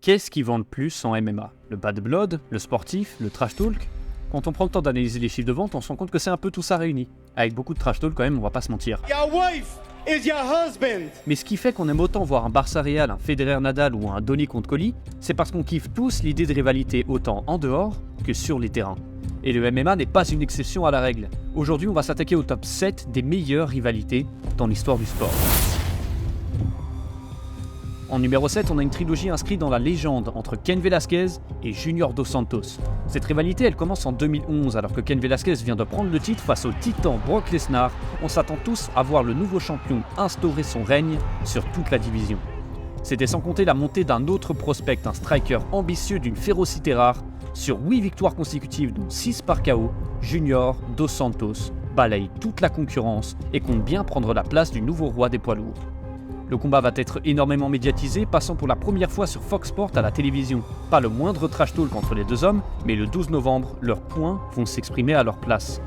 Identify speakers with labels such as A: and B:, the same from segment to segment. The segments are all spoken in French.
A: Qu'est-ce qui vend le plus en MMA? Le bad blood, le sportif, le trash talk? Quand on prend le temps d'analyser les chiffres de vente, on se rend compte que c'est un peu tout ça réuni. Avec beaucoup de trash talk quand même, on va pas se mentir.
B: Your wife is your husband.
A: Mais ce qui fait qu'on aime autant voir un Barça Real, un Federer Nadal ou un Donny contre Colli, c'est parce qu'on kiffe tous l'idée de rivalité autant en dehors que sur les terrains. Et le MMA n'est pas une exception à la règle. Aujourd'hui, on va s'attaquer au top 7 des meilleures rivalités dans l'histoire du sport. En numéro 7, on a une trilogie inscrite dans la légende entre Cain Velasquez et Junior Dos Santos. Cette rivalité, elle commence en 2011, alors que Cain Velasquez vient de prendre le titre face au titan Brock Lesnar. On s'attend tous à voir le nouveau champion instaurer son règne sur toute la division. C'était sans compter la montée d'un autre prospect, un striker ambitieux d'une férocité rare. Sur 8 victoires consécutives, dont 6 par KO, Junior Dos Santos balaye toute la concurrence et compte bien prendre la place du nouveau roi des poids lourds. Le combat va être énormément médiatisé, passant pour la première fois sur Fox Sports à la télévision. Pas le moindre trash talk entre les deux hommes, mais le 12 novembre, leurs points vont s'exprimer à leur place.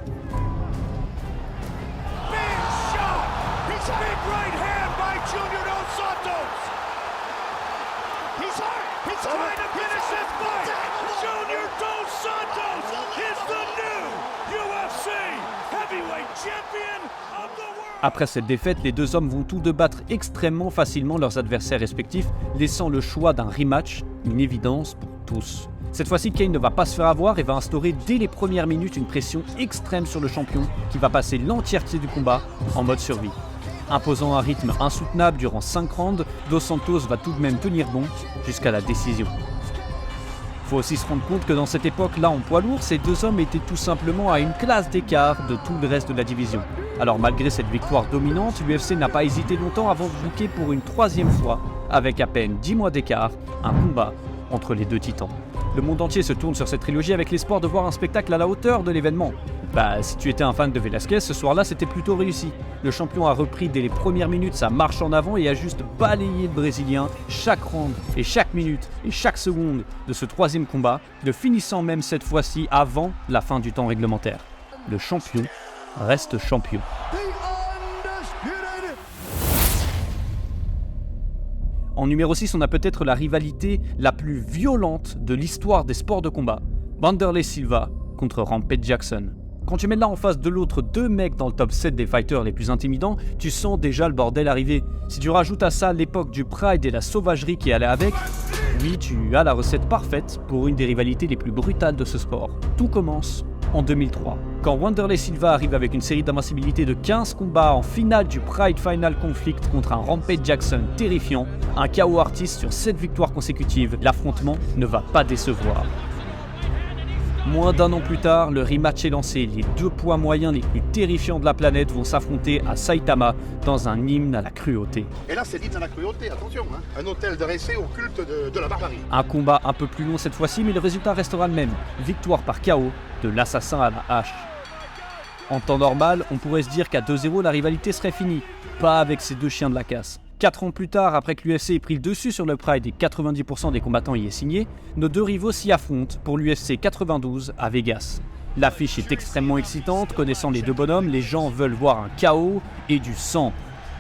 A: Après cette défaite, les deux hommes vont tous deux battre extrêmement facilement leurs adversaires respectifs, laissant le choix d'un rematch une évidence pour tous. Cette fois-ci, Cain ne va pas se faire avoir et va instaurer dès les premières minutes une pression extrême sur le champion qui va passer l'entièreté du combat en mode survie. Imposant un rythme insoutenable durant 5 rounds, Dos Santos va tout de même tenir bon jusqu'à la décision. Faut aussi se rendre compte que dans cette époque-là en poids lourd, ces deux hommes étaient tout simplement à une classe d'écart de tout le reste de la division. Alors malgré cette victoire dominante, l'UFC n'a pas hésité longtemps avant de booker pour une 3e fois, avec à peine 10 mois d'écart, un combat entre les deux titans. Le monde entier se tourne sur cette trilogie avec l'espoir de voir un spectacle à la hauteur de l'événement. Si tu étais un fan de Velasquez, ce soir-là c'était plutôt réussi. Le champion a repris dès les premières minutes sa marche en avant et a juste balayé le Brésilien chaque round et chaque minute et chaque seconde de ce 3e combat, le finissant même cette fois-ci avant la fin du temps réglementaire. Le champion reste champion. En numéro 6, on a peut-être la rivalité la plus violente de l'histoire des sports de combat. Wanderlei Silva contre Rampage Jackson. Quand tu mets là en face de l'autre deux mecs dans le top 7 des fighters les plus intimidants, tu sens déjà le bordel arriver. Si tu rajoutes à ça l'époque du pride et la sauvagerie qui allait avec, oui, tu as la recette parfaite pour une des rivalités les plus brutales de ce sport. Tout commence en 2003, quand Wanderlei Silva arrive avec une série d'invincibilité de 15 combats en finale du Pride Final Conflict contre un Rampage Jackson terrifiant, un KO artiste sur 7 victoires consécutives, l'affrontement ne va pas décevoir. Moins d'un an plus tard, le rematch est lancé. Les deux poids moyens les plus terrifiants de la planète vont s'affronter à Saitama dans un hymne à la cruauté.
C: Et là, c'est l'hymne à la cruauté, attention, hein. Un hôtel dressé au culte de la barbarie.
A: Un combat un peu plus long cette fois-ci, mais le résultat restera le même. Victoire par KO de l'assassin à la hache. En temps normal, on pourrait se dire qu'à 2-0, la rivalité serait finie. Pas avec ces deux chiens de la casse. 4 ans plus tard, après que l'UFC ait pris le dessus sur le Pride et 90% des combattants y aient signé, nos deux rivaux s'y affrontent pour l'UFC 92 à Vegas. L'affiche est extrêmement excitante, connaissant les deux bonhommes, les gens veulent voir un KO et du sang.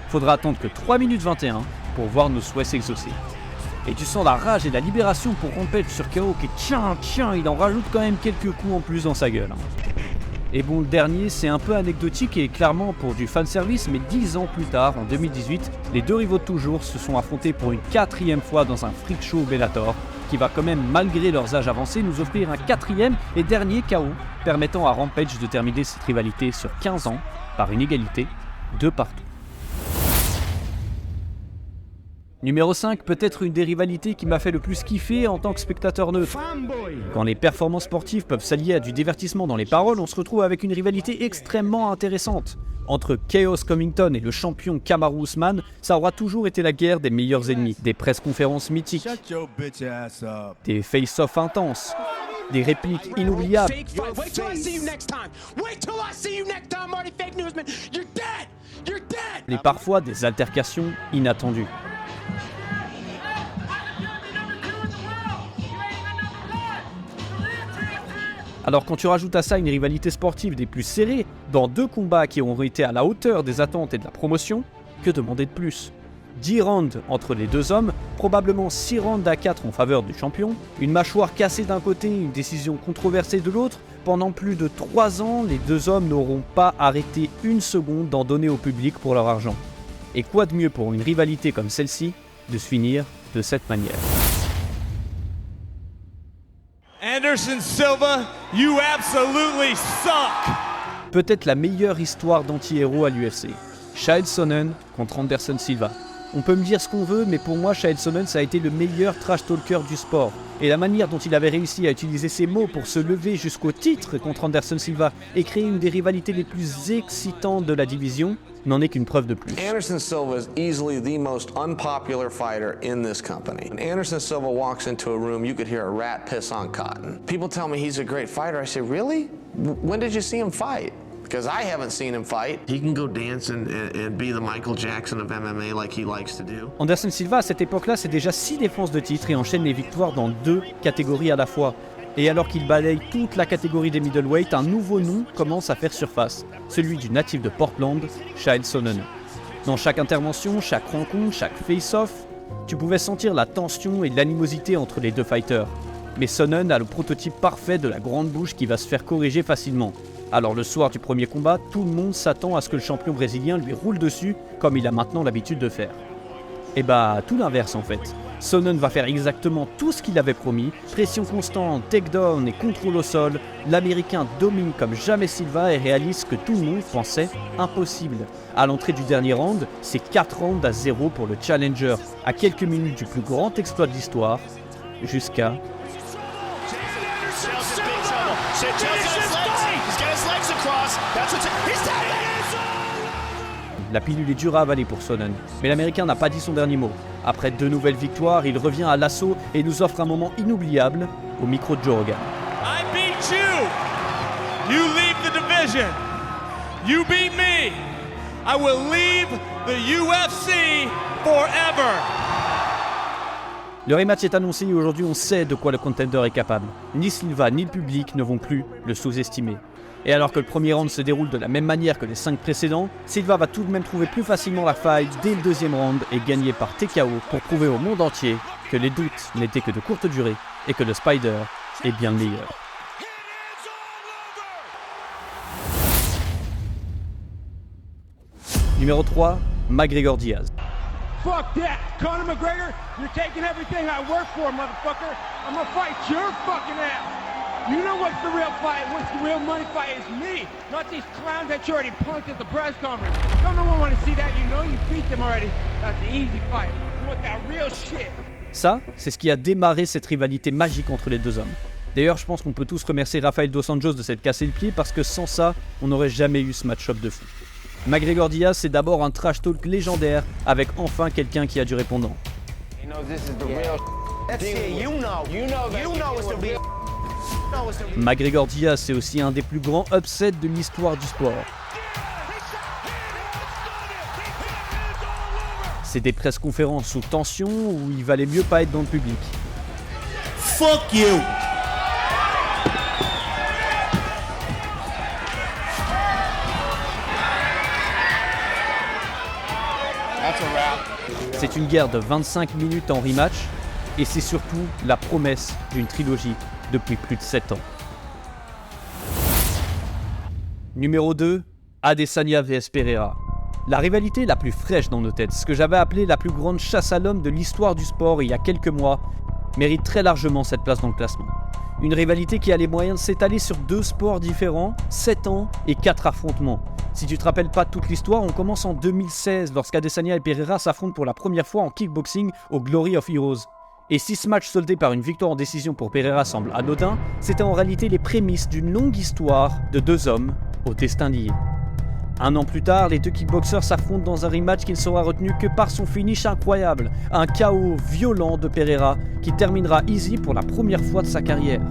A: Faudra attendre que 3 minutes 21 pour voir nos souhaits s'exaucer. Et tu sens la rage et la libération pour Rampage sur KO qui tiens, il en rajoute quand même quelques coups en plus dans sa gueule. Et bon, le dernier, c'est un peu anecdotique et clairement pour du fanservice, mais 10 ans plus tard, en 2018, les deux rivaux de toujours se sont affrontés pour une 4e fois dans un freak show Bellator, qui va quand même, malgré leurs âges avancés, nous offrir un 4e et dernier KO, permettant à Rampage de terminer cette rivalité sur 15 ans, par une égalité de partout. Numéro 5, peut-être une des rivalités qui m'a fait le plus kiffer en tant que spectateur neutre. Quand les performances sportives peuvent s'allier à du divertissement dans les paroles, on se retrouve avec une rivalité extrêmement intéressante. Entre Chaos Covington et le champion Kamaru Usman, ça aura toujours été la guerre des meilleurs ennemis. Des press-conférences mythiques, des face-off intenses, des répliques inoubliables. Et parfois des altercations inattendues. Alors quand tu rajoutes à ça une rivalité sportive des plus serrées, dans 2 combats qui auront été à la hauteur des attentes et de la promotion, que demander de plus ? 10 rounds entre les deux hommes, probablement 6 rounds à 4 en faveur du champion, une mâchoire cassée d'un côté, une décision controversée de l'autre. Pendant plus de 3 ans, les deux hommes n'auront pas arrêté une seconde d'en donner au public pour leur argent. Et quoi de mieux pour une rivalité comme celle-ci de se finir de cette manière.
D: Anderson Silva, you absolutely suck!
A: Peut-être la meilleure histoire d'anti-héros à l'UFC. Chael Sonnen contre Anderson Silva. On peut me dire ce qu'on veut, mais pour moi, Chael Sonnen, ça a été le meilleur trash talker du sport. Et la manière dont il avait réussi à utiliser ses mots pour se lever jusqu'au titre contre Anderson Silva et créer une des rivalités les plus excitantes de la division, n'en est qu'une preuve de plus.
E: Anderson Silva is easily the most unpopular fighter in this company. When Anderson Silva walks into a room, you could hear a rat piss on cotton. People tell me he's a great fighter. I say, really? When did you see him fight? Because I haven't seen him fight. He can go dance and be the Michael Jackson of MMA like he likes to do.
A: Anderson Silva, à cette époque-là, c'est déjà 6 défenses de titre et enchaîne les victoires dans 2 catégories à la fois. Et alors qu'il balaye toute la catégorie des middleweight, un nouveau nom commence à faire surface, celui du natif de Portland, Chael Sonnen. Dans chaque intervention, chaque rencontre, chaque face-off, tu pouvais sentir la tension et l'animosité entre les deux fighters. Mais Sonnen a le prototype parfait de la grande bouche qui va se faire corriger facilement. Alors le soir du premier combat, tout le monde s'attend à ce que le champion brésilien lui roule dessus, comme il a maintenant l'habitude de faire. Et bah, tout l'inverse en fait. Sonnen va faire exactement tout ce qu'il avait promis, pression constante, takedown et contrôle au sol. L'Américain domine comme jamais Silva et réalise ce que tout le monde pensait impossible. À l'entrée du dernier round, c'est 4 rounds à 0 pour le challenger, à quelques minutes du plus grand exploit de l'histoire, jusqu'à... La pilule est dure à avaler pour Sonnen, mais l'Américain n'a pas dit son dernier mot. Après 2 nouvelles victoires, il revient à l'assaut et nous offre un moment inoubliable au micro de Joe Rogan.
D: I beat you! You leave the division! You beat me! I will leave the UFC forever!
A: Le rematch est annoncé et aujourd'hui on sait de quoi le contender est capable. Ni Silva ni le public ne vont plus le sous-estimer. Et alors que le premier round se déroule de la même manière que les 5 précédents, Silva va tout de même trouver plus facilement la faille dès le deuxième round et gagner par TKO pour prouver au monde entier que les doutes n'étaient que de courte durée et que le Spider est bien le meilleur. Numéro 3, McGregor Diaz.
F: Fuck that! Conor McGregor, you're taking everything I work for, motherfucker! I'm gonna fight your fucking ass! You know what's the real fight? What's the real money fight is me, not these clowns that you already punked at the press conference. Don't no one want to see that, you know you beat them already. That's the easy fight. You want that real shit.
A: Ça, c'est ce qui a démarré cette rivalité magique entre les deux hommes. D'ailleurs, je pense qu'on peut tous remercier Rafael Dos Anjos de s'être cassé le pied parce que sans ça, on n'aurait jamais eu ce match-up de fou. McGregor Diaz, c'est d'abord un trash talk légendaire avec enfin quelqu'un qui a du répondant. McGregor Diaz, c'est aussi un des plus grands upsets de l'histoire du sport. C'est des presse-conférences sous tension où il valait mieux pas être dans le public.
D: Fuck you!
A: C'est une guerre de 25 minutes en rematch et c'est surtout la promesse d'une trilogie depuis plus de 7 ans. Numéro 2, Adesanya vs Pereira. La rivalité la plus fraîche dans nos têtes, ce que j'avais appelé la plus grande chasse à l'homme de l'histoire du sport il y a quelques mois, mérite très largement cette place dans le classement. Une rivalité qui a les moyens de s'étaler sur 2 sports différents, 7 ans et 4 affrontements. Si tu te rappelles pas toute l'histoire, on commence en 2016 lorsqu'Adesanya et Pereira s'affrontent pour la première fois en kickboxing au Glory of Heroes. Et si ce match soldé par une victoire en décision pour Pereira semble anodin, c'était en réalité les prémices d'une longue histoire de 2 hommes au destin lié. 1 an plus tard, les 2 kickboxers s'affrontent dans un rematch qui ne sera retenu que par son finish incroyable, un KO violent de Pereira qui terminera easy pour la première fois de sa carrière.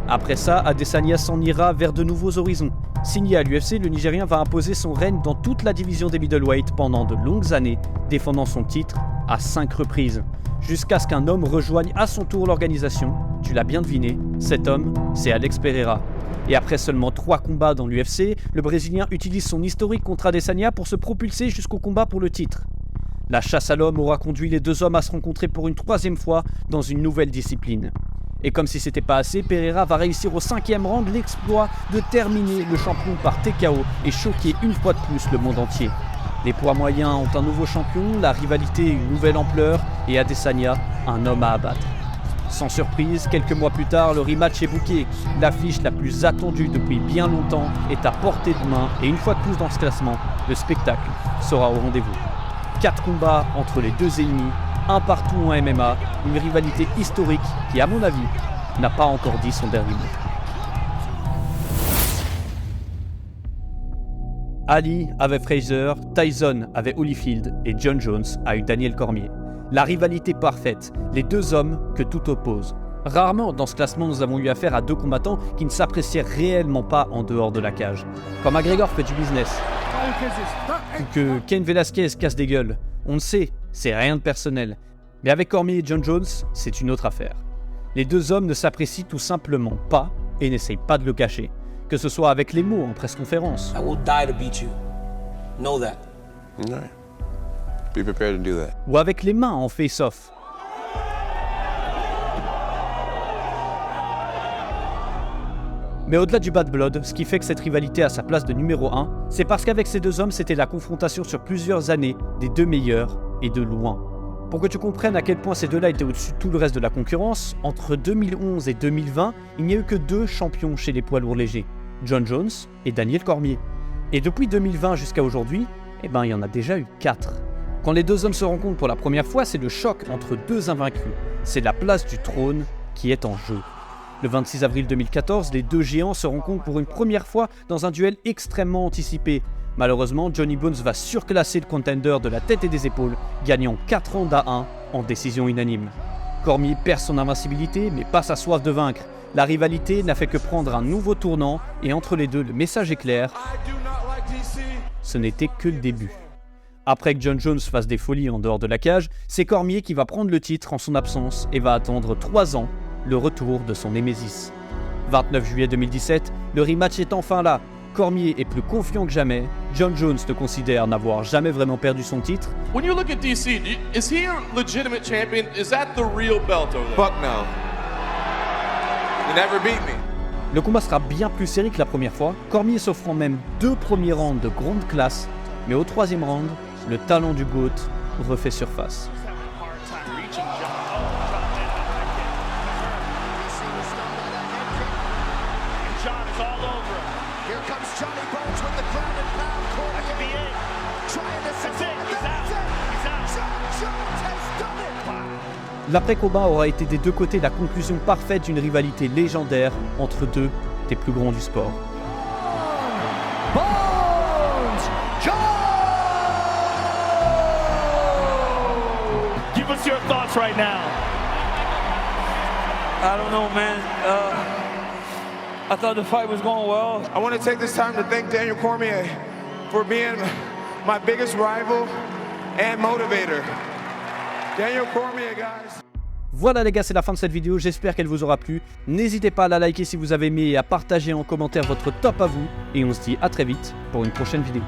A: Après ça, Adesanya s'en ira vers de nouveaux horizons. Signé à l'UFC, le Nigérien va imposer son règne dans toute la division des middleweight pendant de longues années, défendant son titre à 5 reprises, jusqu'à ce qu'un homme rejoigne à son tour l'organisation. Tu l'as bien deviné, cet homme, c'est Alex Pereira. Et après seulement 3 combats dans l'UFC, le Brésilien utilise son historique contre Adesanya pour se propulser jusqu'au combat pour le titre. La chasse à l'homme aura conduit les deux hommes à se rencontrer pour une troisième fois dans une nouvelle discipline. Et comme si c'était pas assez, Pereira va réussir au 5e round l'exploit de terminer le champion par TKO et choquer une fois de plus le monde entier. Les poids moyens ont un nouveau champion, la rivalité une nouvelle ampleur et Adesanya un homme à abattre. Sans surprise, quelques mois plus tard, le rematch est booké. L'affiche la plus attendue depuis bien longtemps est à portée de main et une fois de plus dans ce classement, le spectacle sera au rendez-vous. 4 combats entre les deux ennemis, un partout en MMA, une rivalité historique qui, à mon avis, n'a pas encore dit son dernier mot. Ali avait Fraser, Tyson avait Holyfield et John Jones a eu Daniel Cormier. La rivalité parfaite, les deux hommes que tout oppose. Rarement dans ce classement nous avons eu affaire à deux combattants qui ne s'appréciaient réellement pas en dehors de la cage. Quand McGregor fait du business, ou que Cain Velasquez casse des gueules, on le sait, c'est rien de personnel. Mais avec Cormier et John Jones, c'est une autre affaire. Les deux hommes ne s'apprécient tout simplement pas et n'essayent pas de le cacher. Que ce soit avec les mots en presse-conférence,
G: I will die to beat you. Know that.
H: All right. Be prepared to do that.
A: ou avec les mains en face-off. Mais au-delà du bad blood, ce qui fait que cette rivalité a sa place de numéro 1, c'est parce qu'avec ces deux hommes, c'était la confrontation sur plusieurs années des deux meilleurs et de loin. Pour que tu comprennes à quel point ces deux-là étaient au-dessus de tout le reste de la concurrence, entre 2011 et 2020, il n'y a eu que 2 champions chez les poids lourds légers, John Jones et Daniel Cormier. Et depuis 2020 jusqu'à aujourd'hui, il y en a déjà eu 4. Quand les deux hommes se rencontrent pour la première fois, c'est le choc entre deux invaincus. C'est la place du trône qui est en jeu. Le 26 avril 2014, les deux géants se rencontrent pour une première fois dans un duel extrêmement anticipé. Malheureusement, Johnny Bones va surclasser le contender de la tête et des épaules, gagnant 4 rounds à 1 en décision unanime. Cormier perd son invincibilité, mais pas sa soif de vaincre. La rivalité n'a fait que prendre un nouveau tournant, et entre les deux, le message est clair. Ce n'était que le début. Après que John Jones fasse des folies en dehors de la cage, c'est Cormier qui va prendre le titre en son absence et va attendre 3 ans le retour de son némésis. 29 juillet 2017, le rematch est enfin là. Cormier est plus confiant que jamais. John Jones ne considère n'avoir jamais vraiment perdu son titre.
I: When you look at DC, is he a legitimate champion? Is that the real belt over there?
H: Fuck no. You never beat me.
A: Le combat sera bien plus serré que la première fois, Cormier s'offrant même 2 premiers rounds de grande classe, mais au 3e round, le talent du GOAT refait surface. L'après-combat aura été des deux côtés la conclusion parfaite d'une rivalité légendaire entre deux des plus grands du sport.
F: Give us your thoughts right now.
J: I don't know, man. I thought the fight was going well.
H: I want to take this time to thank Daniel Cormier for being my biggest rival and motivator. Daniel Cormier, guys.
A: Voilà les gars, c'est la fin de cette vidéo, j'espère qu'elle vous aura plu. N'hésitez pas à la liker si vous avez aimé et à partager en commentaire votre top à vous. Et on se dit à très vite pour une prochaine vidéo.